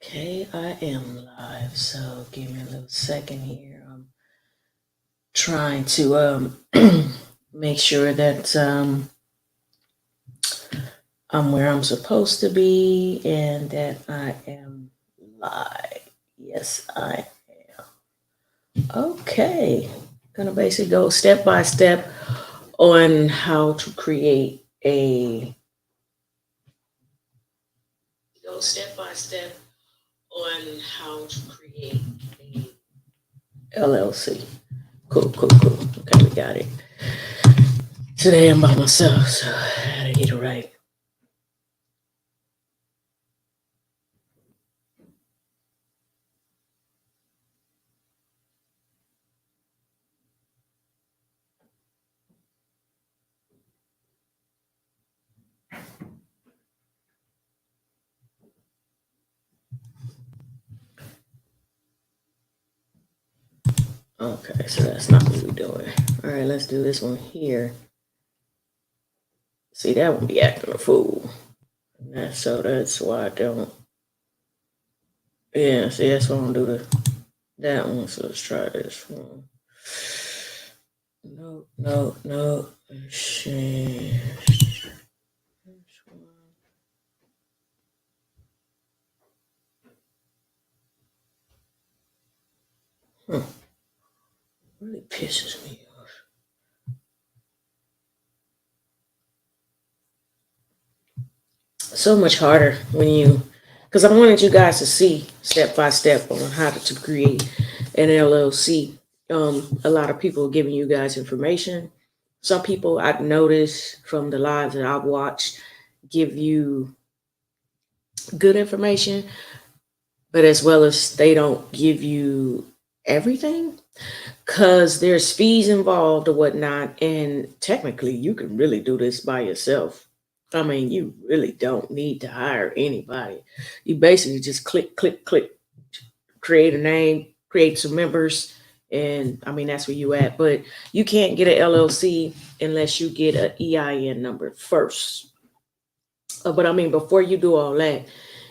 Okay, I am live, so give me a little second here. I'm trying to make sure that I'm where I'm supposed to be and that I am live. Yes, I am. Okay, gonna basically go step by step on how to create a go step by step on how to create a LLC. Cool, cool, cool. Okay, we got it. Today I'm by myself, so I gotta get it right. Okay, so that's not what we're doing. All right, let's do this one here. See, that one be acting a fool. So that's why I don't. Yeah, see, that's why I don't do that one. So let's try this one. No, no, no. Shit. Huh. Really pisses me off. So much harder when you, because I wanted you guys to see step by step on how to create an LLC. A lot of people are giving you guys information. Some people I've noticed from the lives that I've watched give you good information, but as well as they don't give you everything because there's fees involved or whatnot. And technically, you can really do this by yourself. I mean, you really don't need to hire anybody. You basically just click, click, click, create a name, create some members, and I mean that's where you at. But you can't get an LLC unless you get an EIN number first. But I mean, before you do all that,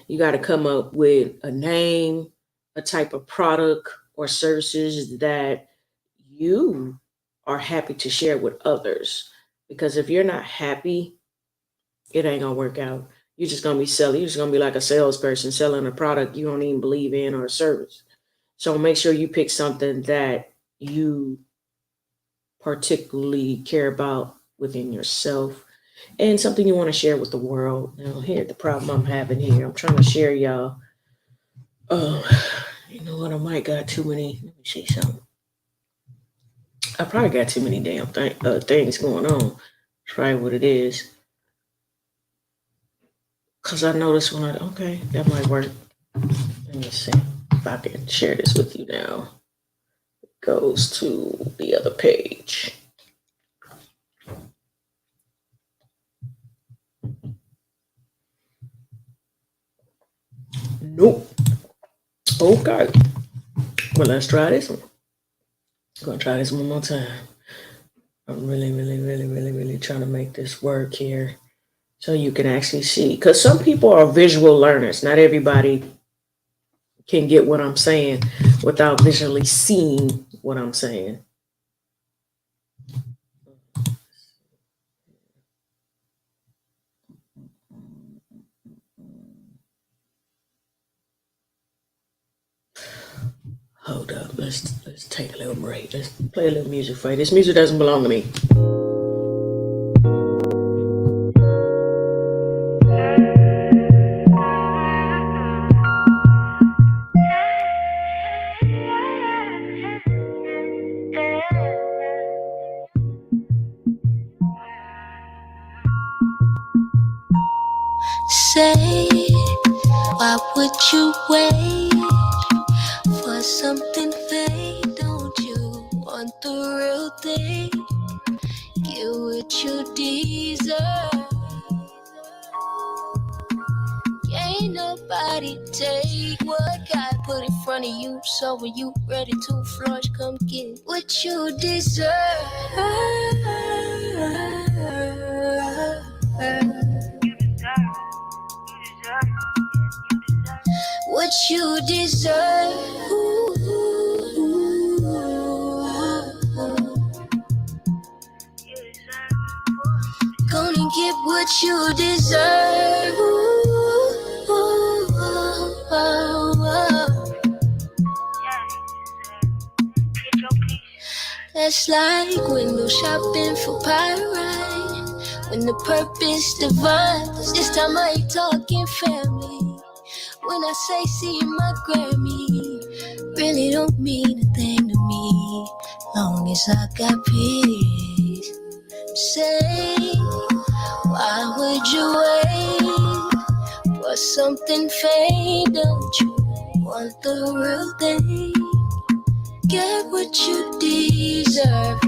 you got to come up with a name, a type of product or services that you are happy to share with others. Because if you're not happy, it ain't gonna work out. You're just gonna be selling. You're just gonna be like a salesperson selling a product you don't even believe in or a service. So make sure you pick something that you particularly care about within yourself and something you want to share with the world. Now, here the problem I'm having here. I'm trying to share y'all. Oh, you know what? I might got too many. Let me see something. I probably got too many damn things going on. That's probably what it is. Cause I noticed when I okay, that might work. Let me see if I can share this with you now. It goes to the other page. Nope. Okay. Well, let's try this one. I'm gonna try this one more time. I'm really, really, really, really, really trying to make this work here so you can actually see. Because some people are visual learners. Not everybody can get what I'm saying without visually seeing what I'm saying. Hold up, let's take a little break. Let's play a little music for you. This music doesn't belong to me. Say, why would you wait for something fake? Don't you want the real thing? Get what you deserve. Ain't nobody take what God put in front of you. So when you ready to flourish, come get what you deserve. What you deserve. Gonna get what you deserve. That's like window shopping for pyrite, when the purpose divine. Cause this time I ain't talking family. When I say see my Grammy, really don't mean a thing to me, long as I got peace. Say, why would you wait for something fake? Don't you want the real thing? Get what you deserve.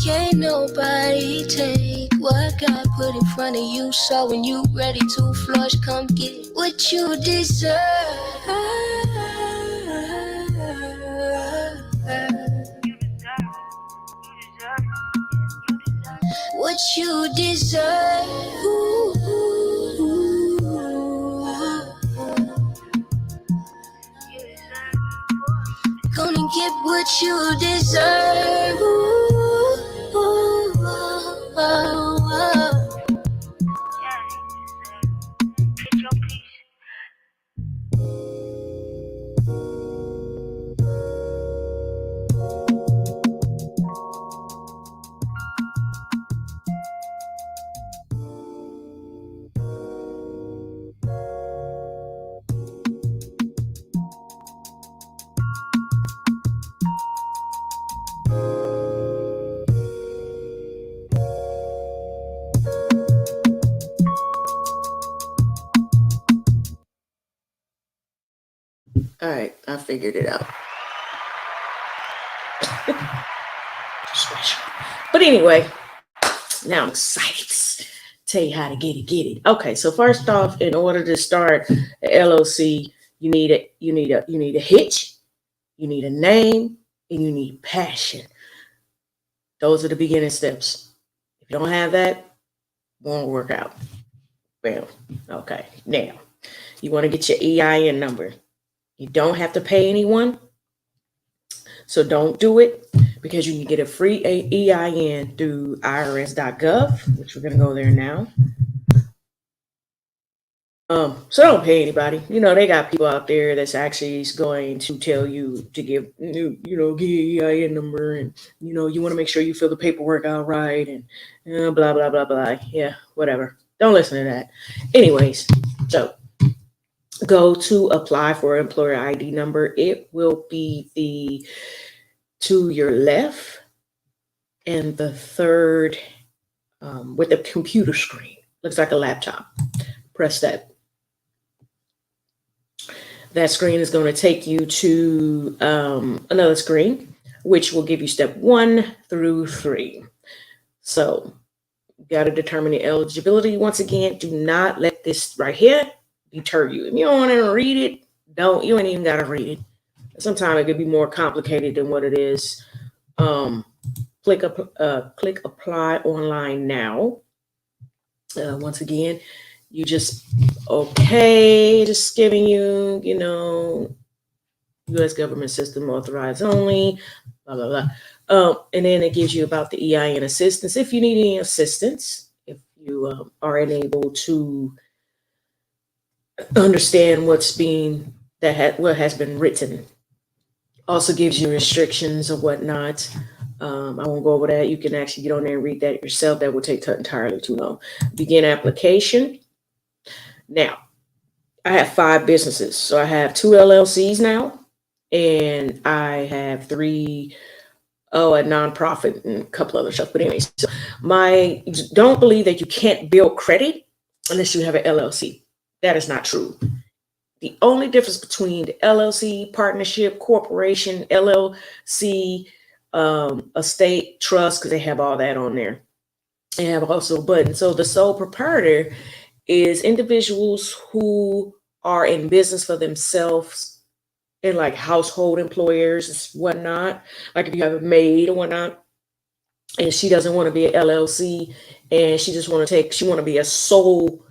Can't nobody take what God put in front of you. So when you ready to flush, come get what you deserve. What you deserve. Gonna get what you deserve. All right, I figured it out. But anyway, now I'm excited to tell you how to get it. Okay, so first off, in order to start an LLC, you need a hitch, you need a name, and you need passion. Those are the beginning steps. If you don't have that, it won't work out. Well, okay. Now, you want to get your EIN number. You don't have to pay anyone, so don't do it, because you can get a free EIN through irs.gov, which we're going to go there now. So don't pay anybody. They got people out there that's actually going to tell you to give your EIN number, and you want to make sure you fill the paperwork out right, and blah blah blah blah. Yeah, whatever. Don't listen to that. Anyways, so go to apply for employer ID number. It will be to your left and the third with a computer screen. Looks like a laptop. Press that. That screen is going to take you to another screen, which will give you step 1 through 3. So you got to determine the eligibility. Once again, do not let this right here deter you. If you don't want to read it, you ain't even got to read it. Sometimes it could be more complicated than what it is. Click apply online now. Once again, you just just giving you, U.S. government system authorized only, blah, blah, blah. And then it gives you about the EIN assistance. If you need any assistance, if you are unable to understand what has been written, also gives you restrictions or whatnot. I won't go over that. You can actually get on there and read that yourself. That would take entirely too long. Begin application. Now, I have 5 businesses. So I have 2 LLCs now, and I have 3, a nonprofit and a couple other stuff. But anyways, so don't believe that you can't build credit unless you have an LLC. That is not true. The only difference between the LLC, partnership, corporation, LLC, estate, trust, because they have all that on there. They have also a button. So the sole proprietor is individuals who are in business for themselves, and like household employers and whatnot. Like if you have a maid or whatnot, and she doesn't want to be an LLC, and she just want to be a sole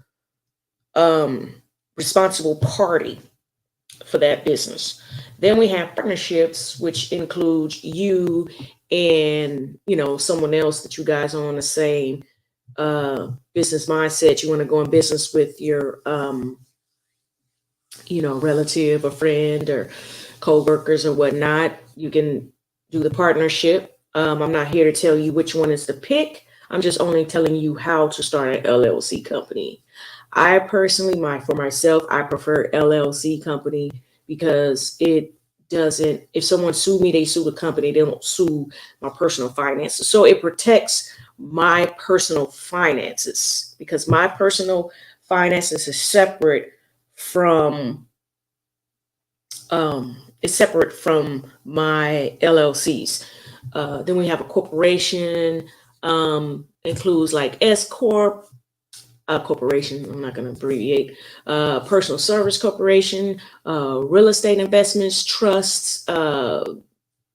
responsible party for that business. Then we have partnerships, which includes you and someone else that you guys are on the same business mindset. You want to go in business with your relative or friend or co-workers or whatnot. You can do the partnership. I'm not here to tell you which one is to pick. I'm just only telling you how to start an LLC company. I personally, for myself, I prefer LLC company because it doesn't, if someone sue me, they sue the company, they don't sue my personal finances. So it protects my personal finances because my personal finances is separate from my LLCs. Then we have a corporation, includes like S corp, corporation. I'm not going to abbreviate. Personal service corporation, real estate investments, trusts,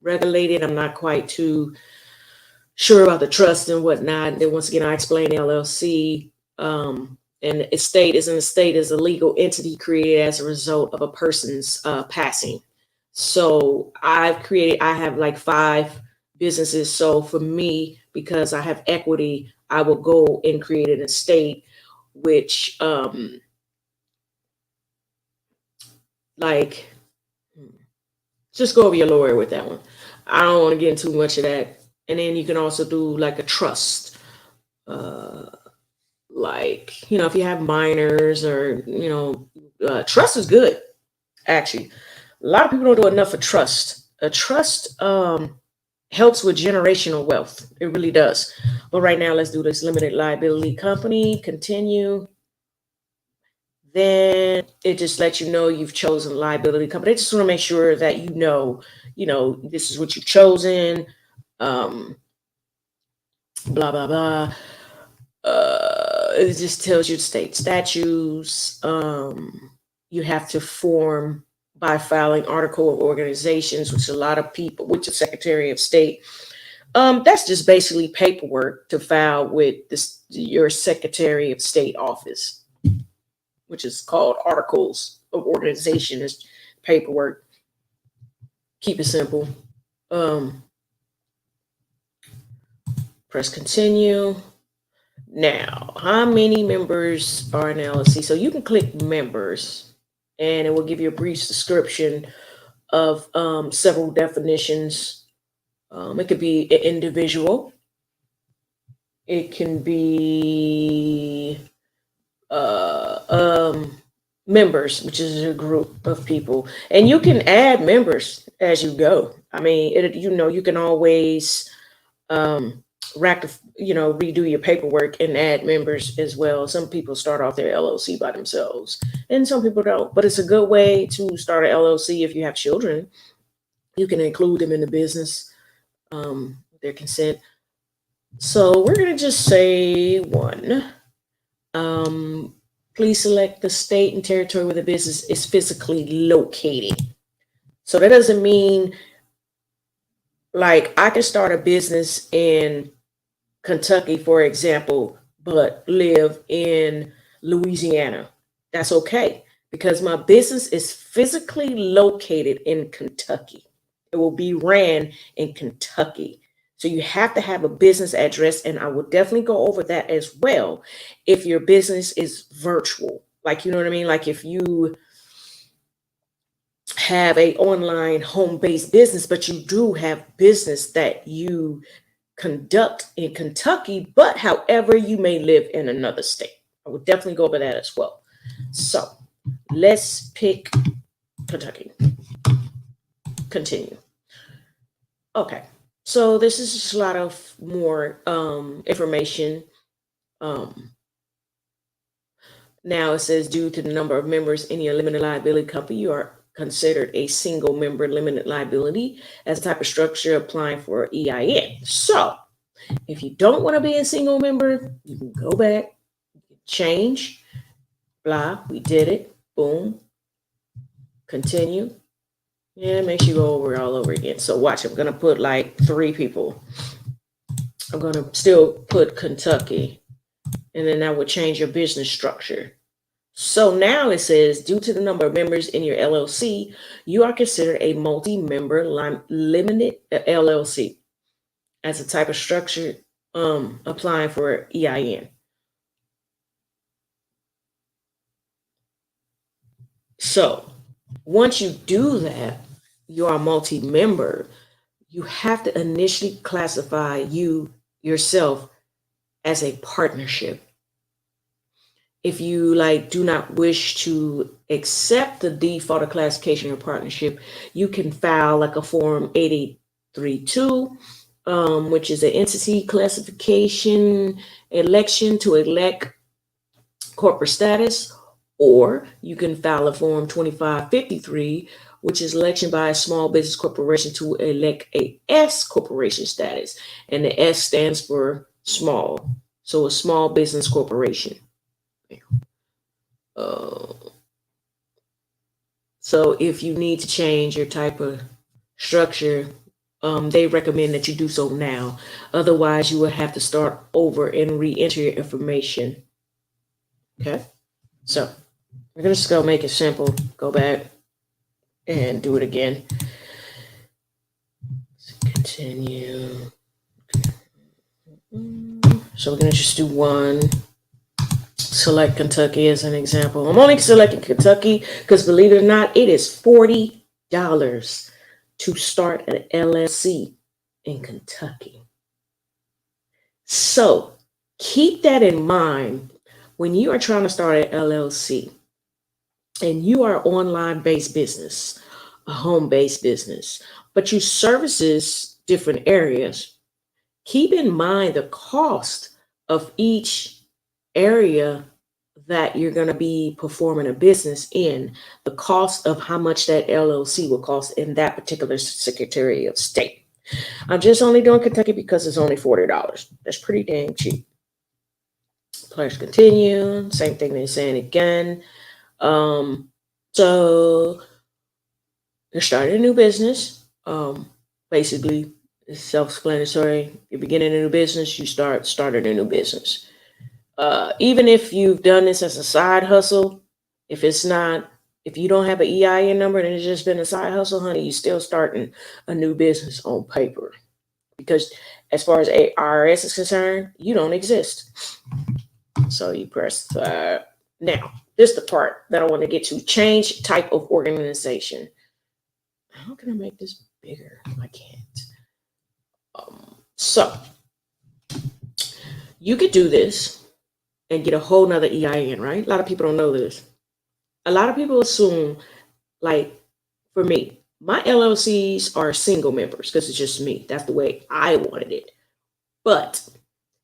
regulated. I'm not quite too sure about the trust and whatnot. Then once again, I explain LLC. And estate is a legal entity created as a result of a person's passing. So I have like 5 businesses. So for me, because I have equity, I will go and create an estate, which like just go over your lawyer with that one. I don't want to get into much of that. And then you can also do like a trust. Like, if you have minors or, trust is good. Actually, a lot of people don't do enough for trust. A trust helps with generational wealth. It really does. But right now, let's do this limited liability company. Continue. Then it just lets you know you've chosen liability company. I just want to make sure that this is what you've chosen. Blah blah blah. It just tells you state statutes. You have to form by filing article of organizations, which a lot of people, which the Secretary of State. That's just basically paperwork to file with your Secretary of State office, which is called articles of organization. Is paperwork. Keep it simple. Press continue. Now, how many members are in LLC? So you can click members and it will give you a brief description of several definitions. It could be an individual. It can be members, which is a group of people. And you can add members as you go. I mean, you can always redo your paperwork and add members as well. Some people start off their LLC by themselves and some people don't, but it's a good way to start an LLC. If you have children, you can include them in the business, with their consent. So we're going to just say 1. Please select the state and territory where the business is physically located. So that doesn't mean like I can start a business in Kentucky, for example, but live in Louisiana. That's okay because my business is physically located in Kentucky. It will be ran in Kentucky. So you have to have a business address, and I will definitely go over that as well if your business is virtual. Like, you know what I mean? Like if you have a online home-based business, but you do have business that you conduct in Kentucky, but however, you may live in another state. I would definitely go over that as well. So let's pick Kentucky. Continue. Okay. So this is just a lot of more information. Now it says due to the number of members in your limited liability company, you are considered a single member limited liability as a type of structure applying for EIN. So if you don't want to be a single member, you can go back, change, blah, we did it, boom, continue. Yeah, make sure you go over it all over again. So watch, I'm going to put like 3 people. I'm going to still put Kentucky, and then that will change your business structure. So now it says, due to the number of members in your LLC, you are considered a multi-member limited LLC as a type of structure applying for EIN. So once you do that, you are multi-member. You have to initially classify you yourself as a partnership. If you do not wish to accept the default of classification or partnership, you can file like a form 8832, which is an entity classification election to elect corporate status, or you can file a form 2553, which is election by a small business corporation to elect a S corporation status, and the S stands for small, so a small business corporation. Uh, so if you need to change your type of structure, they recommend that you do so now. Otherwise, you will have to start over and re-enter your information. Okay, so we're gonna just go make it simple. Go back and do it again. Continue. So we're gonna just do one. Select Kentucky as an example. I'm only selecting Kentucky because, believe it or not, it is $40 to start an LLC in Kentucky. So keep that in mind when you are trying to start an LLC and you are online based business, a home based business, but you services different areas. Keep in mind the cost of each area that you're going to be performing a business in, the cost of how much that LLC will cost in that particular Secretary of State. I'm just only doing Kentucky because it's only $40. That's pretty dang cheap. Please continue. Same thing they're saying again. So you're starting a new business. Basically, it's self-explanatory. You're beginning a new business. You started a new business. Even if you've done this as a side hustle, if you don't have an EIN number and it's just been a side hustle, honey, you're still starting a new business on paper. Because as far as IRS is concerned, you don't exist. So you press now, this is the part that I want to get to. Change type of organization. How can I make this bigger? I can't. So you could do this and get a whole nother EIN, right? A lot of people don't know this. A lot of people assume, like for me, my LLCs are single members because it's just me. That's the way I wanted it. But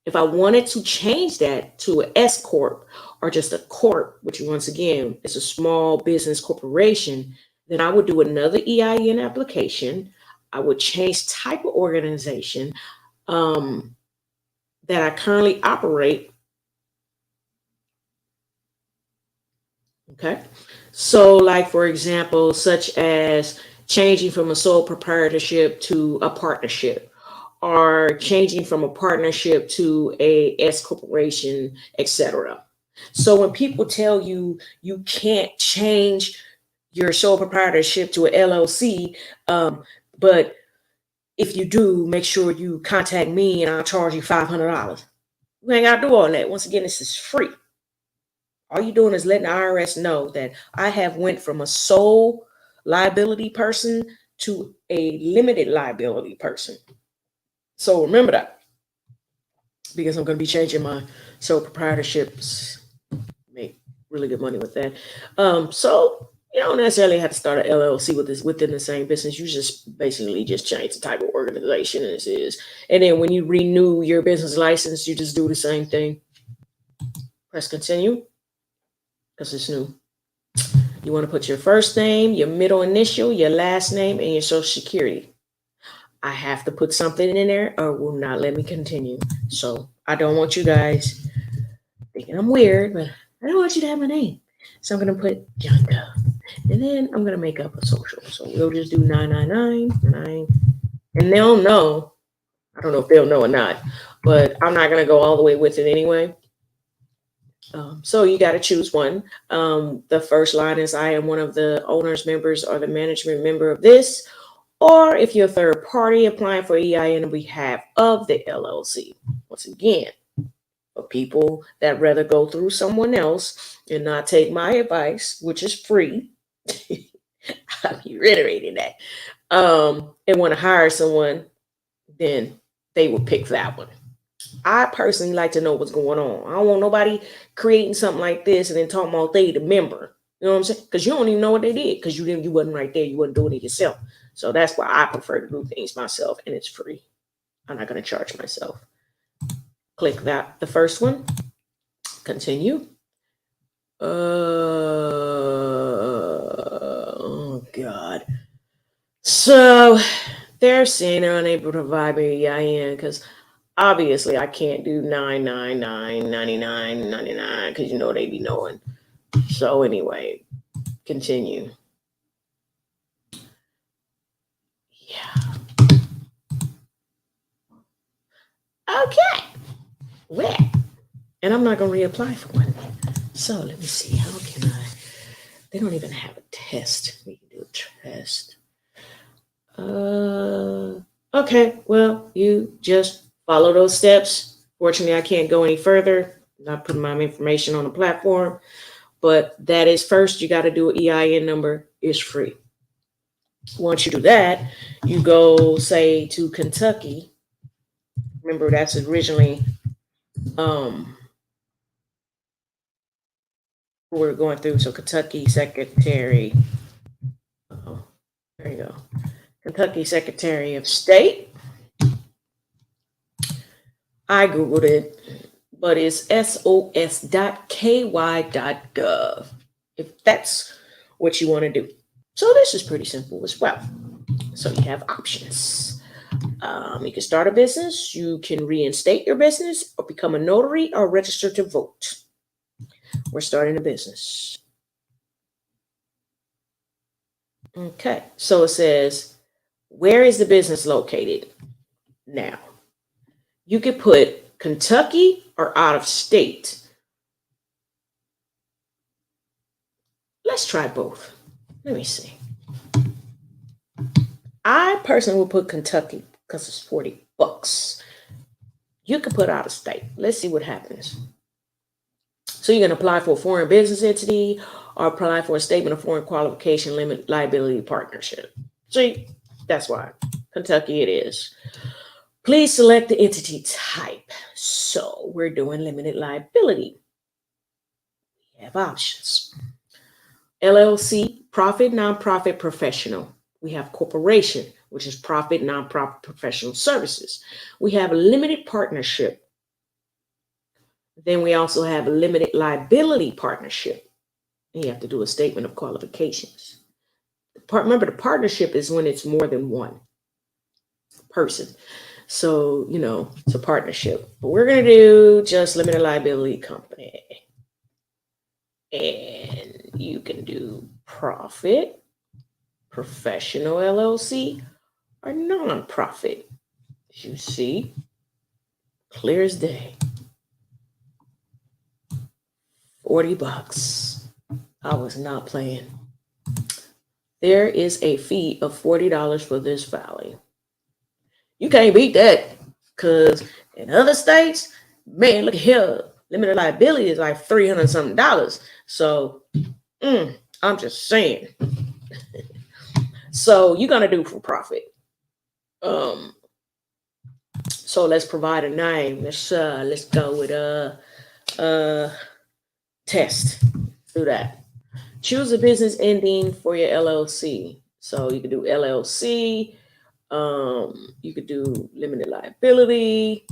if I wanted to change that to an S Corp or just a Corp, which once again is a small business corporation, then I would do another EIN application. I would change type of organization that I currently operate. Okay. So, like, for example, such as changing from a sole proprietorship to a partnership, or changing from a partnership to a S corporation, etc. So when people tell you you can't change your sole proprietorship to an LLC, but if you do, make sure you contact me and I'll charge you $500. You ain't got to do all that. Once again, this is free. All you're doing is letting the IRS know that I have went from a sole liability person to a limited liability person. So remember that, because I'm going to be changing my sole proprietorships. Make really good money with that. So you don't necessarily have to start an LLC with this within the same business. You just basically just change the type of organization this is, and then when you renew your business license, you just do the same thing. Press continue because it's new. You want to put your first name, your middle initial, your last name, and your social security. I have to put something in there or will not let me continue. So I don't want you guys thinking I'm weird, but I don't want you to have my name. So I'm going to put John Doe. And then I'm going to make up a social. So we'll just do 999. And they'll know. I don't know if they'll know or not, but I'm not going to go all the way with it anyway. So you got to choose one. The first line is I am one of the owners, members, or the management member of this. Or if you're a third party applying for EIN on behalf of the LLC. Once again, for people that rather go through someone else and not take my advice, which is free, I'm reiterating that, and want to hire someone, then they will pick that one. I personally like to know what's going on. I don't want nobody creating something like this and then talking about they the member. You know what I'm saying? Because you don't even know what they did because you wasn't right there. You wasn't doing it yourself. So that's why I prefer to do things myself, and it's free. I'm not going to charge myself. Click that, the first one. Continue. Oh God. So they're saying they're unable to provide me EIN because obviously I can't do 999.99.99 because you know they be knowing. So anyway, continue. Yeah. Okay. Well, and I'm not gonna reapply for one. So let me see. How can I? They don't even have a test. We can do a test. Okay. Well, you just follow those steps. Fortunately, I can't go any further. I'm not putting my information on the platform, but that is first. You got to do an EIN number. It's free. Once you do that, you go say to Kentucky. Remember, that's originally we're going through. So Kentucky Secretary. Oh, there you go. Kentucky Secretary of State. I Googled it, but it's sos.ky.gov if that's what you want to do. So this is pretty simple as well. So you have options. You can start a business, you can reinstate your business, or become a notary or register to vote. We're starting a business. Okay, so it says, where is the business located? Now, you could put Kentucky or out of state. Let's try both. Let me see. I personally would put Kentucky because it's $40. You could put out of state. Let's see what happens. So you're going to apply for a foreign business entity or apply for a statement of foreign qualification limit liability partnership. See, that's why. Kentucky it is. Please select the entity type. So we're doing limited liability. We have options. LLC, profit, nonprofit, professional. We have corporation, which is profit, nonprofit, professional services. We have a limited partnership. Then we also have a limited liability partnership. You have to do a statement of qualifications. Remember, the partnership is when it's more than one person. So, it's a partnership. But we're going to do just limited liability company. And you can do profit, professional LLC, or nonprofit. As you see, clear as day. $40. I was not playing. There is a fee of $40 for this filing. You can't beat that because in other states, man, look here, limited liability is like $300 something. So I'm just saying. So you're gonna do for profit. So let's provide a name. Let's go with test. Do that. Choose a business ending for your LLC. So you could do LLC. You could do limited liability.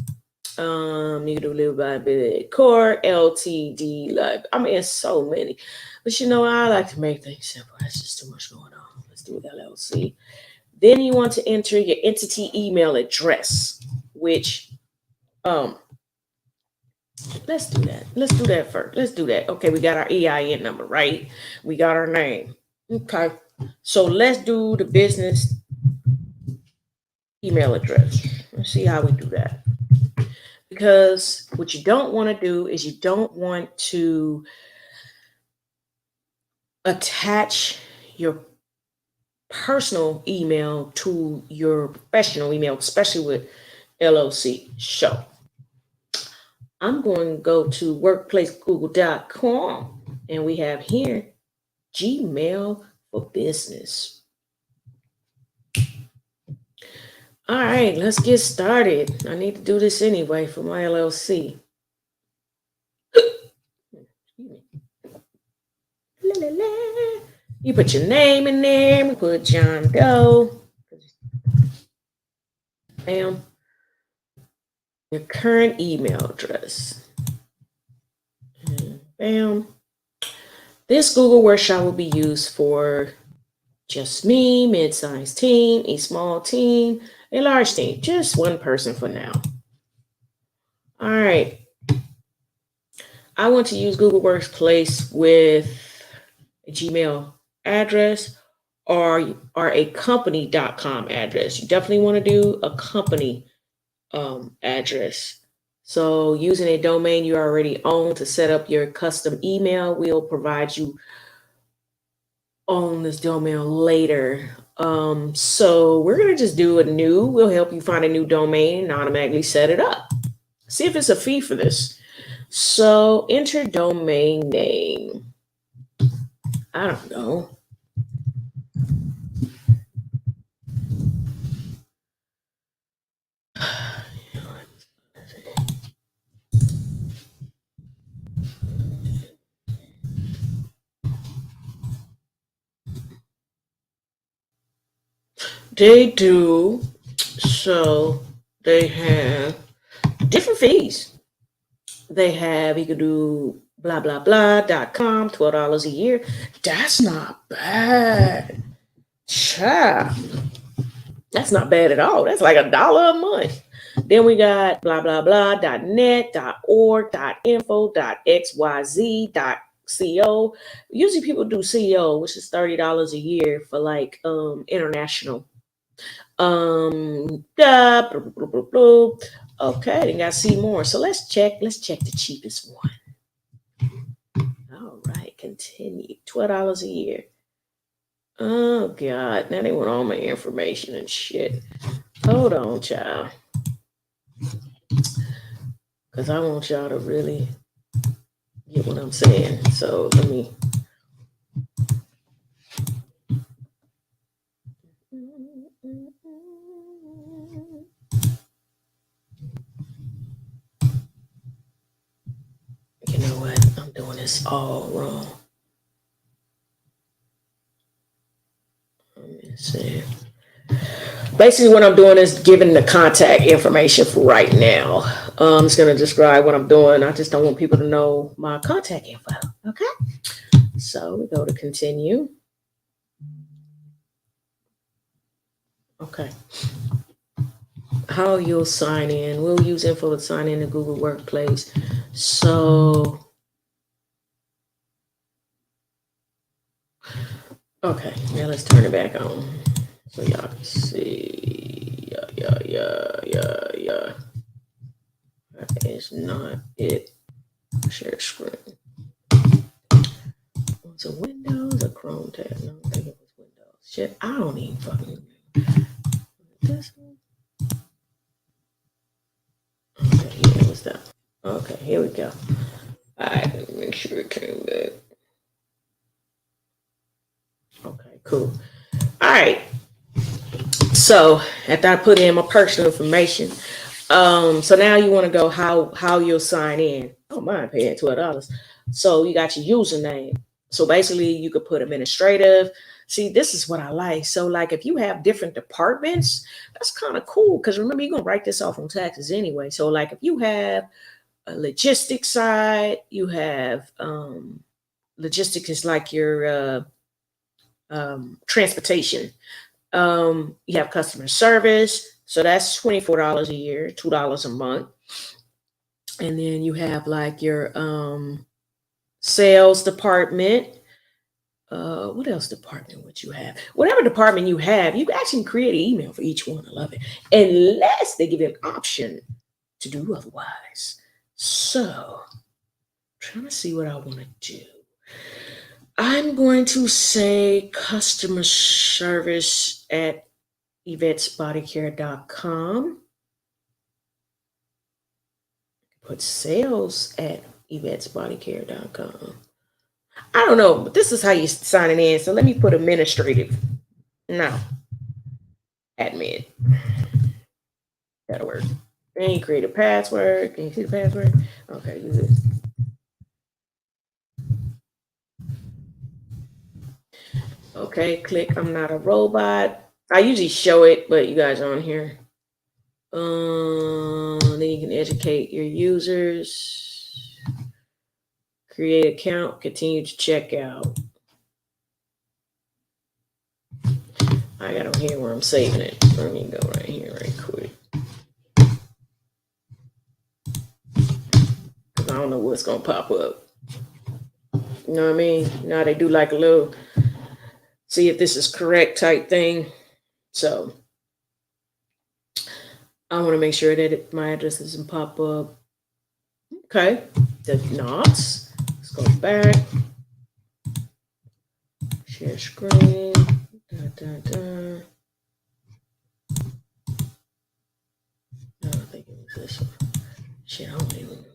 You could do limited liability court, LTD. It's so many. But I like to make things simple. That's just too much going on. Let's do LLC. Then you want to enter your entity email address, which let's do that. Let's do that first. Let's do that. Okay, we got our EIN number, right? We got our name. Okay. So let's do the business email address. Let's see how we do that. because what you don't want to do is you don't want to attach your personal email to your professional email, especially with LLC. So I'm going to go to workplacegoogle.com and we have here Gmail for Business. All right, let's get started. I need to do this anyway for my LLC. You put your name in there. We put John Doe. Bam. Your current email address. And bam. This Google Workshop will be used for just me, mid-sized team, a small team, a large team. Just one person for now. All right. I want to use Google Workplace with a Gmail address or a company.com address. You definitely want to do a company address. So using a domain you already own to set up your custom email, we'll provide you on this domain later. So we're going to just do we'll help you find a new domain and automatically set it up. See if it's a fee for this. So enter domain name. I don't know. They do. So they have different fees. They have, you could do blah, blah, blah.com, $12 a year. That's not bad. Child. That's not bad at all. That's like $1 a month. Then we got blah, blah, blah.net, .org, .info, .xyz, .co. Usually people do CO, which is $30 a year for like international. Blah, blah, blah, blah, blah. Okay, then got to see more. So let's check the cheapest one. All right, continue. $12 a year. Oh God, now they want all my information and shit. Hold on, child. Because I want y'all to really get what I'm saying. So let me. You know what? I'm doing this all wrong. Let me see. Basically, what I'm doing is giving the contact information for right now. It's going to describe what I'm doing. I just don't want people to know my contact info. Okay. So we go to continue. Okay. How you'll sign in. We'll use info to sign in to Google Workplace. So, okay. Now let's turn it back on so y'all can see. Yeah. That is not it. Share screen. Was it Windows or Chrome tab? No, I think it was Windows. Shit, I don't even fucking remember. This one? Okay, yeah, what's that? Okay, here we go. Alright, let me make sure it came back. Okay, cool. Alright. So after I put in my personal information, so now you want to go how you'll sign in. I don't mind paying $12. So you got your username. So basically you could put administrative. See, this is what I like. So like if you have different departments, that's kind of cool. Because remember, you're going to write this off on taxes anyway. So like if you have a logistics side, you have logistics is like your transportation. You have customer service. So that's $24 a year, $2 a month. And then you have like your sales department. What else department would you have? Whatever department you have, you can actually create an email for each one. I love it. Unless they give you an option to do otherwise. So, trying to see what I want to do. I'm going to say customer service at yvettesbodycare.com. Put sales at yvettesbodycare.com. I don't know, but this is how you sign it in. So let me put administrative. No. Admin. That'll work. Then you create a password. Can you see the password? Okay, use it. Okay, click I'm not a robot. I usually show it, but you guys are on here. Then you can educate your users. Create account, continue to check out. I got on here where I'm saving it. Let me go right here right quick. I don't know what's gonna pop up. You know what I mean? Now they do like a little see if this is correct type thing. So I want to make sure that my address doesn't pop up. Okay, did not. Let's go back. Share screen. Da, da, da. No, I think it was this one. Shit, I don't even.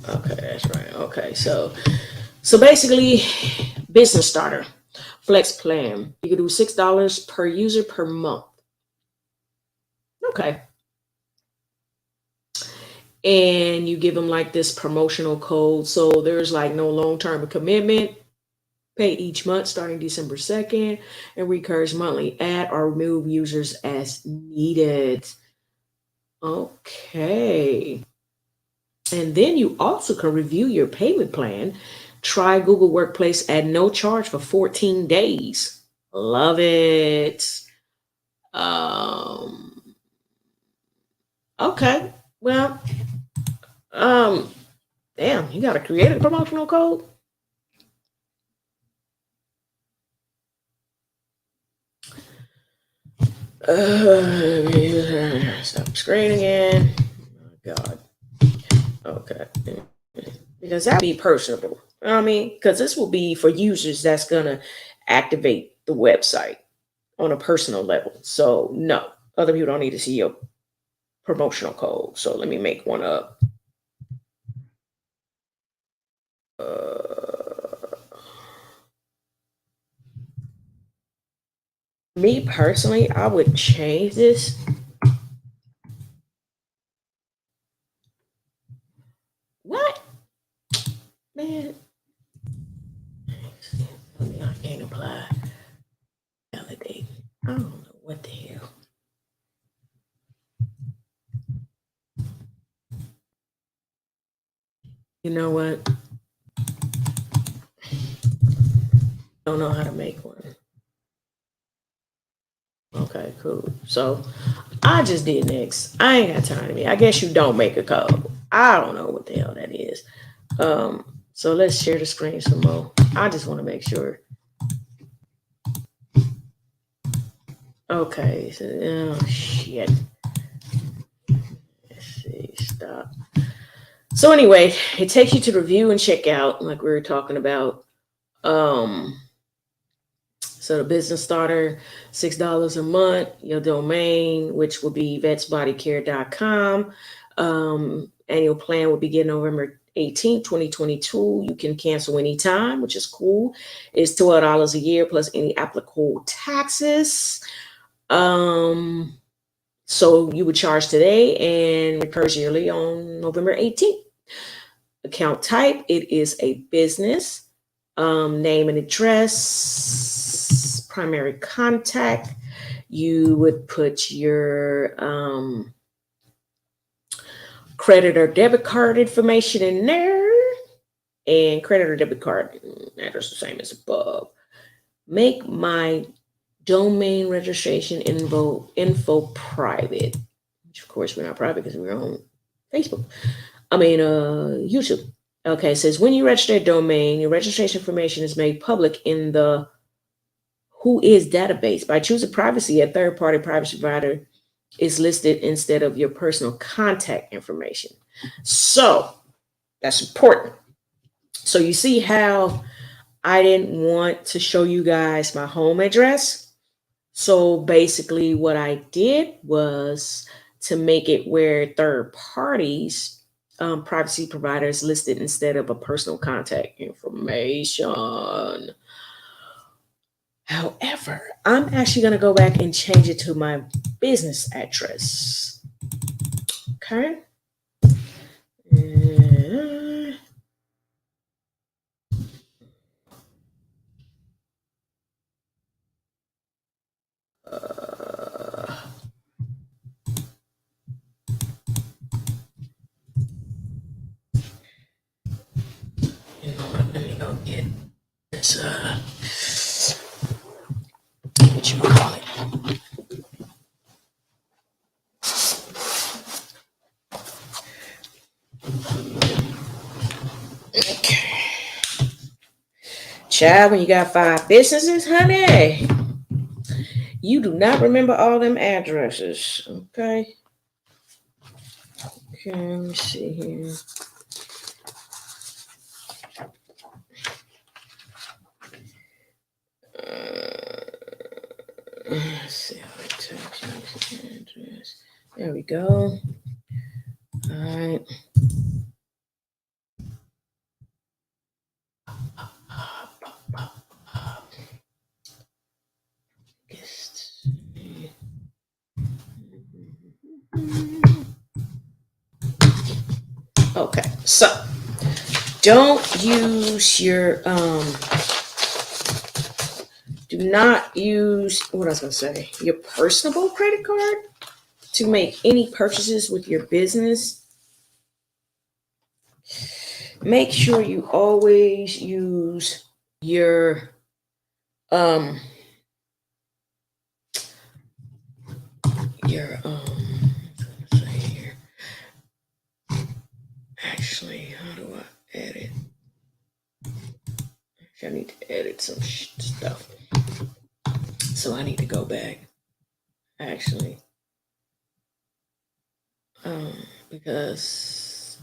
Okay, that's right. Okay, so basically, business starter, flex plan. You can do $6 per user per month. Okay. And you give them like this promotional code. So there's like no long-term commitment. Pay each month starting December 2nd and recurs monthly. Add or remove users as needed. Okay. And then you also can review your payment plan. Try Google Workplace at no charge for 14 days. Love it. Okay. Well, damn, you got to create a promotional code? Stop screen again. Oh, God. Okay. Because that'd be personable. You know what I mean? Because this will be for users that's going to activate the website on a personal level. So, no, other people don't need to see your promotional code. So, let me make one up. Me personally, I would change this. What? Man. I can't apply. Validate. I don't know what the hell. You know what? Don't know how to make one. Okay, cool. So I just did next. I ain't got time to be. I guess you don't make a code. I don't know what the hell that is. So let's share the screen some more. I just want to make sure. Okay, so oh shit. Let's see, stop. So anyway, it takes you to review and check out, like we were talking about. So the business starter, $6 a month, your domain, which will be yvettesbodycare.com. Annual plan will begin November 18th, 2022. You can cancel anytime, which is cool. It's $12 a year plus any applicable taxes. So you would charge today and recurs yearly on November 18th. Account type, it is a business. Name and address, primary contact. You would put your credit or debit card information in there, and credit or debit card address the same as above. Make my domain registration info private, which of course we're not private because we're on Facebook. YouTube. Okay, it says when you register a domain, your registration information is made public in the Who Is database. By choosing privacy, a third-party privacy provider is listed instead of your personal contact information. So that's important. So you see how I didn't want to show you guys my home address. So basically, what I did was to make it where third parties, privacy providers listed instead of a personal contact information. However, I'm actually going to go back and change it to my business address. Okay. Uh, you know what? Let me go get this. What you call it? Okay. Child, when you got 5 businesses, honey, you do not remember all them addresses. Okay. Okay, let me see here. Let's see how I type address. There we go. All right. Okay, so don't use your do not use what I was gonna say, your personal credit card to make any purchases with your business. Make sure you always use your let's see here. Actually, how do I edit? I need to edit some stuff. So I need to go back. Actually. Because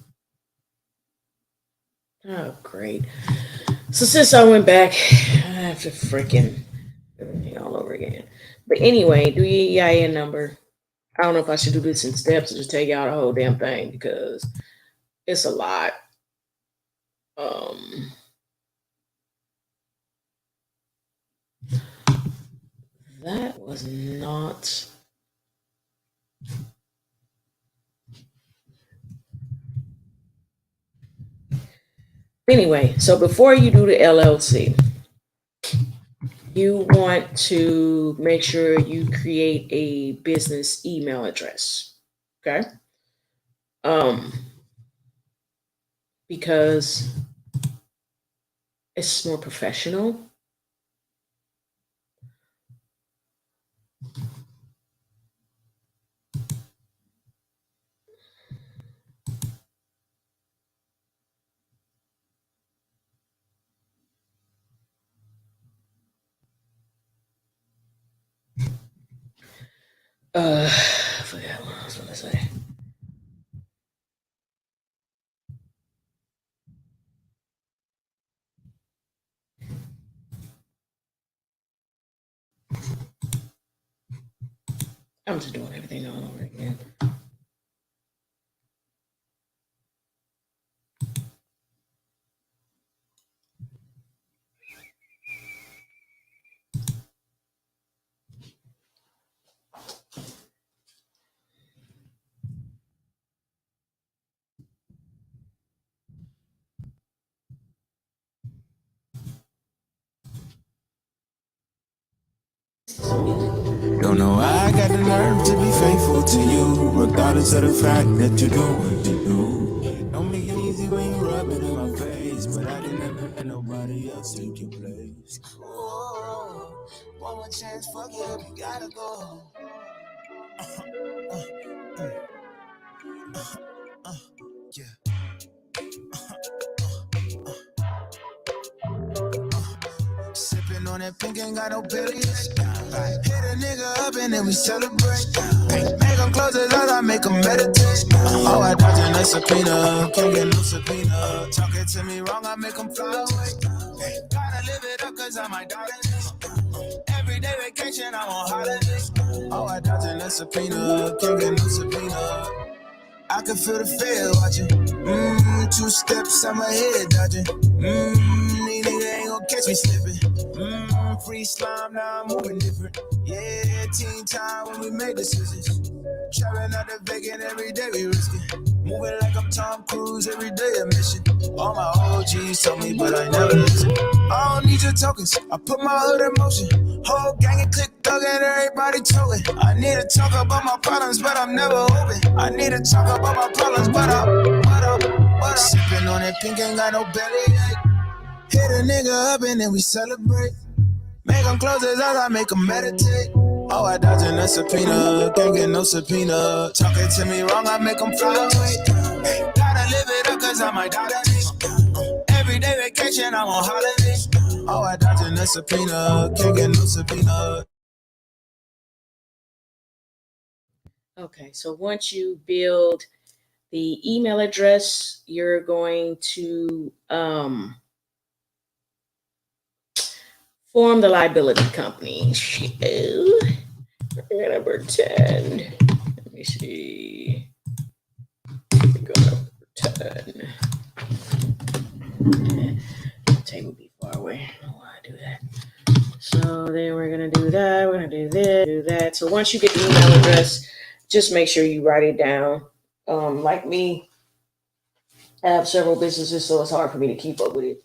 oh great. So since I went back, I have to freaking everything all over again. But anyway, do your EIN number. I don't know if I should do this in steps or just take out the whole damn thing because it's a lot. That was not. Anyway, so before you do the LLC, you want to make sure you create a business email address. Okay. Because it's more professional. I forgot what I was going to say. I'm just doing everything all over again. Don't know why I got the nerve to be faithful to you, regardless of the fact that you do what you do. Don't make it easy when you rub it in my face, but I can never let nobody else take your place. Oh, one more chance, fuck it up, you gotta go. Yeah. Sipping on that pink, ain't got no belly. Hit a nigga up and then we celebrate. Make him close his eyes, I make him meditate. Oh, I dodging a subpoena, can't get no subpoena. Talking to me wrong, I make him fly away. Gotta live it up cause I might die today. Everyday vacation, I'm on holiday. Oh, I dodging a subpoena, can't get no subpoena. I can feel the fear watching. 2 steps on my head dodging. These niggas ain't gon' catch me slipping. Free slime, now I'm moving different. Yeah, teen time when we make decisions. Traveling out the vacant every day we risk it. Moving like I'm Tom Cruise every day a mission. All my OGs told me, but I never listen. I don't need your tokens. I put my hood in motion. Whole gang and click thug and everybody toting. I need to talk about my problems, but I'm never open. I need to talk about my problems, but I'm sipping on that pink, ain't got no belly. Hit a nigga up and then we celebrate. Make him close his eyes, I make him meditate. Oh, I dodging a subpoena, can't get no subpoena. Talking to me wrong, I make him fly away. Gotta live it up cause I might die today. Everyday vacation, I'm on holiday. Oh, I dodging a subpoena, can't get no subpoena. Okay, so once you build the email address, you're going to form the liability company. So we're gonna pretend. Let me see. We're gonna pretend. The table be far away. I don't know why I do that. So then we're gonna do that. We're gonna do this, do that. So once you get the email address, just make sure you write it down. Like me, I have several businesses, so it's hard for me to keep up with it.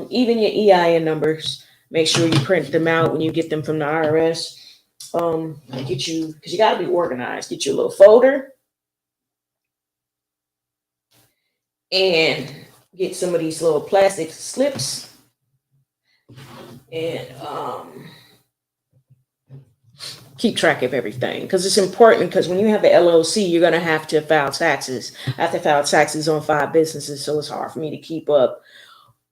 Even your EIN numbers, make sure you print them out when you get them from the IRS. Get you, because you got to be organized. Get you a little folder and get some of these little plastic slips and keep track of everything, because it's important, because when you have the LLC, you're going to have to file taxes. I have to file taxes on 5 businesses, so it's hard for me to keep up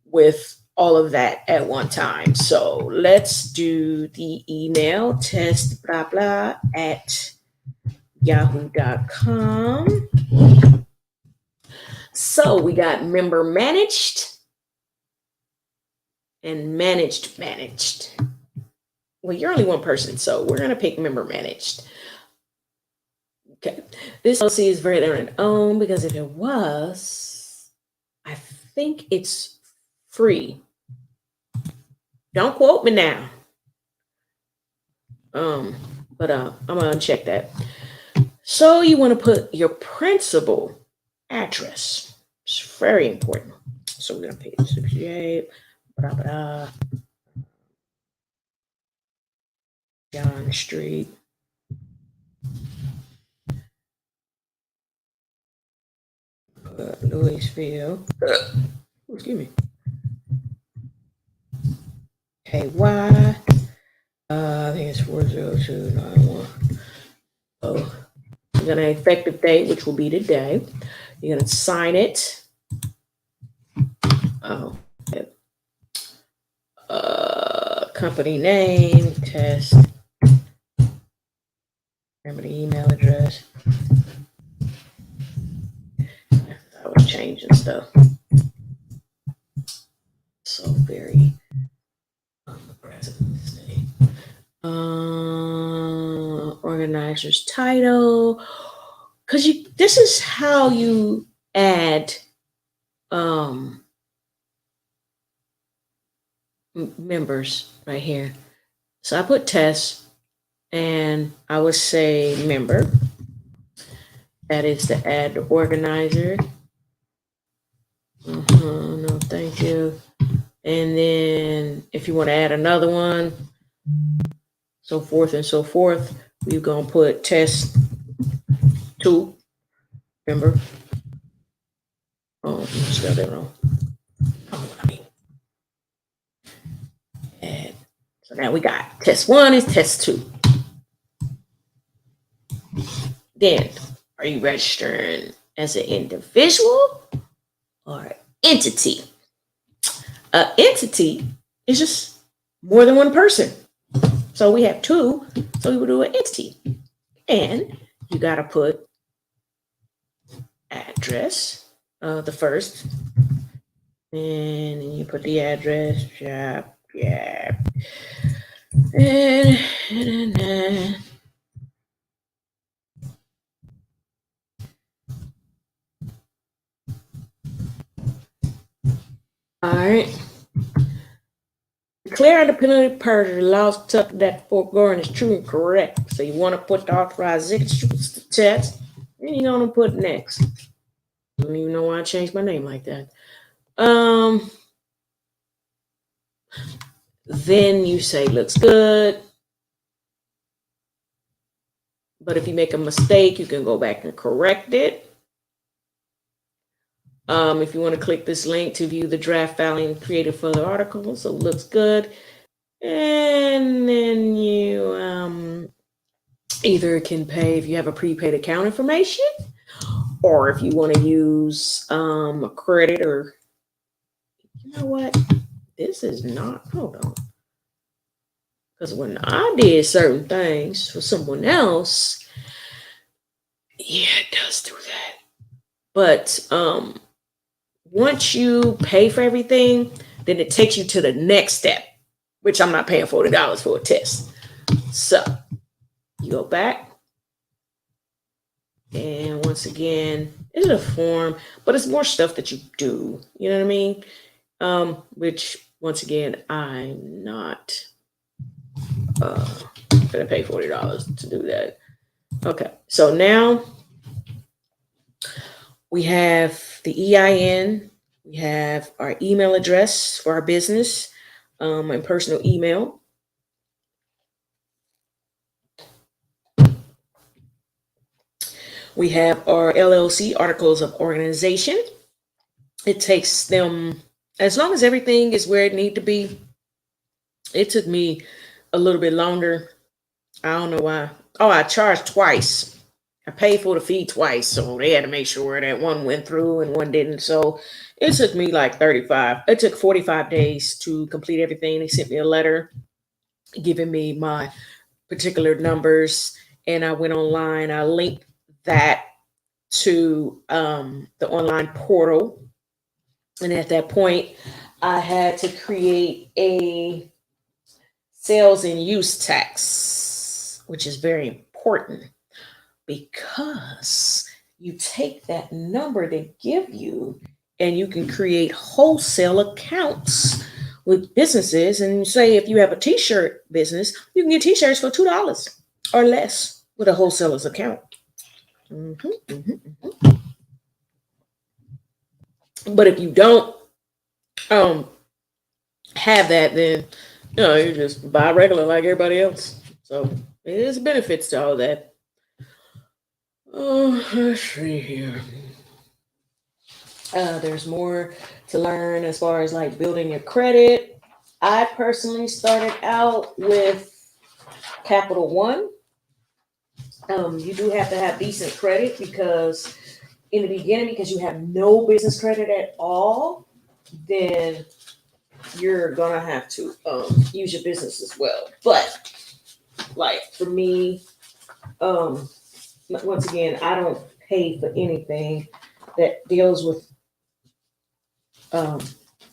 with all of that at one time. So let's do the email test blah blah at yahoo.com. So we got member managed and managed. Well, you're only one person, so we're going to pick member managed. Okay. This LLC is veteran owned, because if it was, I think it's free. Don't quote me now. But I'm going to check that. So you want to put your principal address. It's very important. So we're going to pay 68. John Street. Louisville. Excuse me. KY. I think it's 40291. So you're going to effective date, which will be today. You're going to sign it. Company name, test. Remember the email address. I was changing stuff. So very President's Day. Organizer's title. Because this is how you add members right here. So I put test, and I would say member. That is to add the organizer. No, thank you. And then if you want to add another one, so forth and so forth, we're going to put test 2, member. Oh, spelled that wrong. And so now we got test 1 is test 2. Then, are you registering as an individual or entity? Entity is just more than one person. So we have two. So we would do an entity. And you got to put address, the first. And then you put the address. Yeah. And all right. Declare independent party the laws that foregoing is true and correct. So you want to put the authorized text, and you're gonna put next. I don't even know why I changed my name like that. Then you say looks good. But if you make a mistake, you can go back and correct it. If you want to click this link to view the draft filing and create a further article, so it looks good. And then you either can pay if you have a prepaid account information, or if you want to use a credit, or you know what? This is not, hold on. Because when I did certain things for someone else, yeah, it does do that. But once you pay for everything, then it takes you to the next step, which I'm not paying $40 for a test. So you go back, and once again, it's a form, but it's more stuff that you do. You know what I mean? Which once again, I'm not gonna pay $40 to do that. Okay, so now we have the EIN, we have our email address for our business, and personal email. We have our LLC, articles of organization. It takes them, as long as everything is where it need to be. It took me a little bit longer. I don't know why. Oh, I charged twice. I paid for the fee twice, so they had to make sure that one went through and one didn't. So it took me like 35. It took 45 days to complete everything. They sent me a letter giving me my particular numbers, and I went online. I linked that to the online portal, and at that point, I had to create a sales and use tax, which is very important because you take that number they give you and you can create wholesale accounts with businesses. And say if you have a t-shirt business, you can get t-shirts for $2 or less with a wholesaler's account. But if you don't have that, then you just buy regular like everybody else. So there's benefits to all that. Oh, let's see here. There's more to learn as far as like building your credit. I personally started out with Capital One. You do have to have decent credit because in the beginning, because you have no business credit at all, then you're gonna have to use your business as well. But like for me, once again, I don't pay for anything that deals with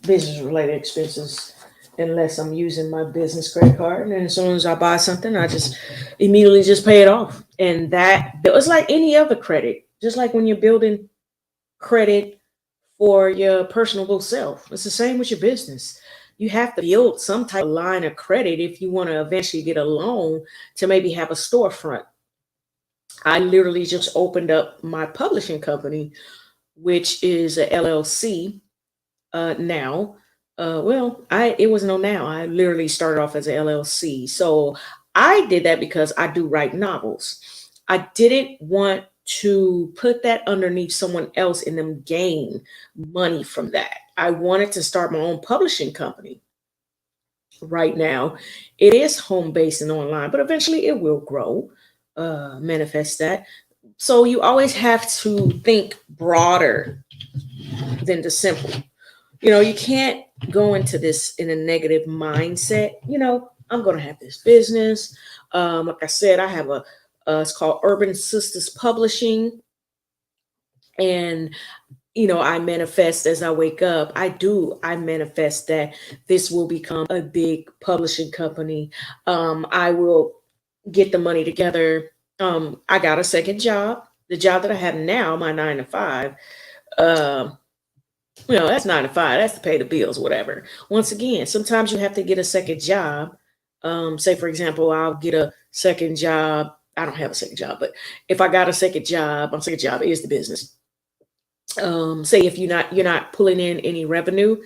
business related expenses unless I'm using my business credit card. And then as soon as I buy something, I just immediately just pay it off. And that it was like any other credit, just like when you're building credit for your personal self. It's the same with your business. You have to build some type of line of credit if you want to eventually get a loan to maybe have a storefront. I literally just opened up my publishing company, which is a LLC now. It was no now. I literally started off as a LLC. So I did that because I do write novels. I didn't want to put that underneath someone else and them gain money from that. I wanted to start my own publishing company. Right now, it is home based and online, but eventually it will grow, manifest that. So you always have to think broader than the simple. You can't go into this in a negative mindset. I'm going to have this business. Like I said, I have it's called Urban Sisters Publishing. And I manifest as I wake up. I manifest that this will become a big publishing company. I will get the money together. I got a second job. The job that I have now, my 9 to 5, um, that's 9 to 5. That's to pay the bills, whatever. Once again, sometimes you have to get a second job. Say, for example, I'll get a second job. I don't have a second job, but if I got a second job, my second job is the business. Say if you're not pulling in any revenue,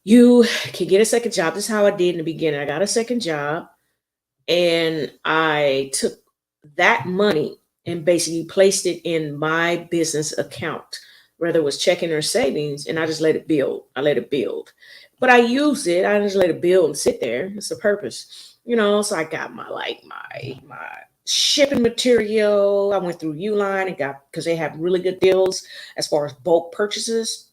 you can get a second job. This is how I did in the beginning. I got a second job, and I took that money and basically placed it in my business account, whether it was checking or savings, and I just let it build. I let it build. But I used it. I just let it build and sit there. It's the purpose. So I got my shipping material. I went through Uline and got, because they have really good deals as far as bulk purchases.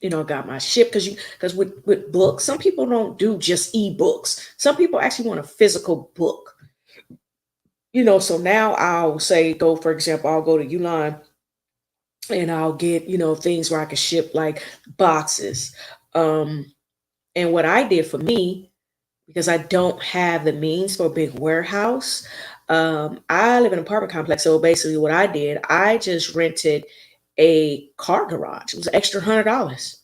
Got my ship, because with books, some people don't do just ebooks. Some people actually want a physical book. So now I'll say, for example, I'll go to Uline and I'll get, things where I can ship like boxes. And what I did for me, because I don't have the means for a big warehouse, I live in an apartment complex. So basically what I did, I just rented a car garage. It was an extra $100.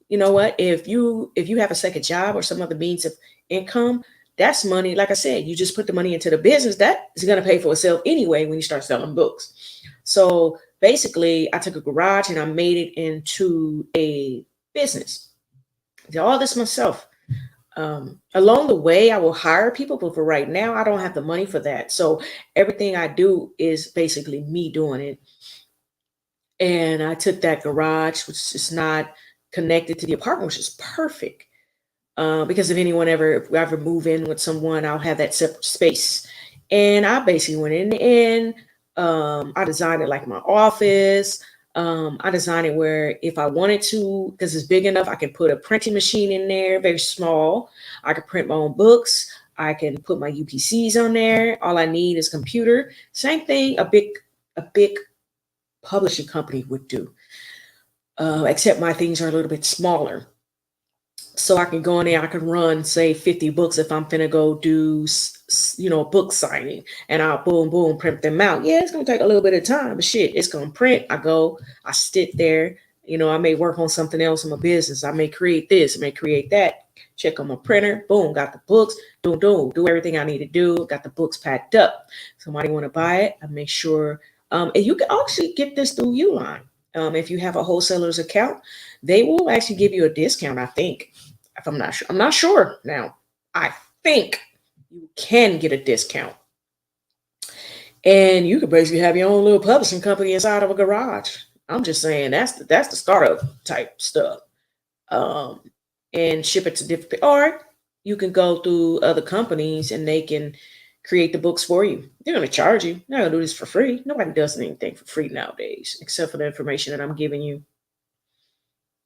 You know what? If you have a second job or some other means of income, that's money. Like I said, you just put the money into the business that is going to pay for itself anyway when you start selling books. So basically, I took a garage and I made it into a business. I did all this myself. Along the way, I will hire people, but for right now, I don't have the money for that. So everything I do is basically me doing it. And I took that garage, which is not connected to the apartment, which is perfect. Because if I ever move in with someone, I'll have that separate space. And I basically went in and I designed it like my office. I designed it where if I wanted to, because it's big enough, I can put a printing machine in there, very small. I can print my own books. I can put my UPCs on there. All I need is a computer. Same thing a big publishing company would do, except my things are a little bit smaller. So I can go in there, I can run, say, 50 books if I'm finna go do, book signing, and I'll boom, boom, print them out. Yeah, it's gonna take a little bit of time, but shit, it's gonna print. I sit there, I may work on something else in my business. I may create this, I may create that. Check on my printer, boom, got the books, do everything I need to do. Got the books packed up. Somebody want to buy it, I make sure. And you can actually get this through Uline. If you have a wholesaler's account, they will actually give you a discount, I think. If I'm not sure now. I think you can get a discount. And you could basically have your own little publishing company inside of a garage. I'm just saying that's the startup type stuff. And ship it to different, or you can go through other companies and they can create the books for you. They're going to charge you. They're going to do this for free. Nobody does anything for free nowadays, except for the information that I'm giving you.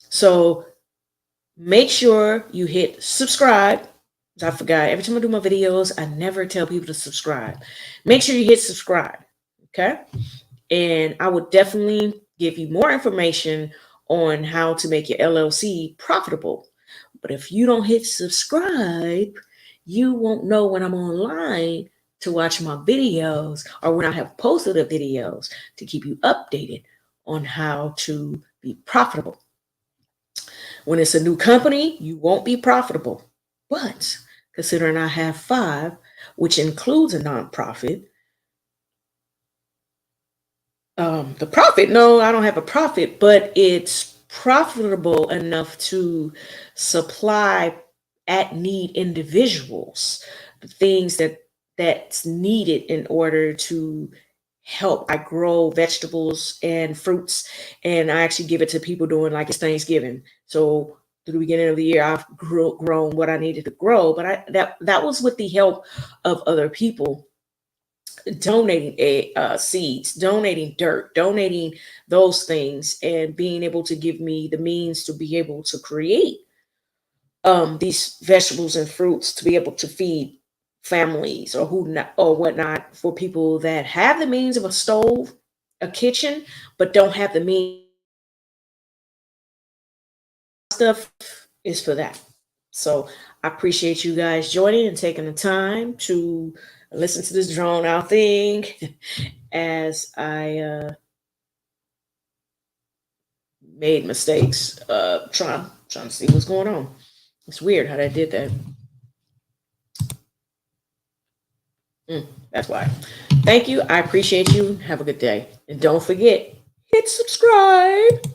So make sure you hit subscribe. I forgot, every time I do my videos, I never tell people to subscribe. Make sure you hit subscribe, okay? And I would definitely give you more information on how to make your LLC profitable. But if you don't hit subscribe, you won't know when I'm online to watch my videos or when I have posted the videos to keep you updated on how to be profitable. When it's a new company, you won't be profitable. But considering I have 5, which includes a nonprofit, the profit, no, I don't have a profit, but it's profitable enough to supply at need individuals the things that's needed in order to help. I grow vegetables and fruits, and I actually give it to people during like it's Thanksgiving. So through the beginning of the year, I've grown what I needed to grow, but that was with the help of other people. donating seeds, donating dirt, donating those things, and being able to give me the means to be able to create these vegetables and fruits to be able to feed families or who not, or whatnot, for people that have the means of a stove, a kitchen, but don't have the means. Stuff is for that. So I appreciate you guys joining and taking the time to listen to this drawn out thing as I made mistakes trying to see what's going on. It's weird how they did that. That's why. Thank you. I appreciate you. Have a good day. And don't forget, hit subscribe.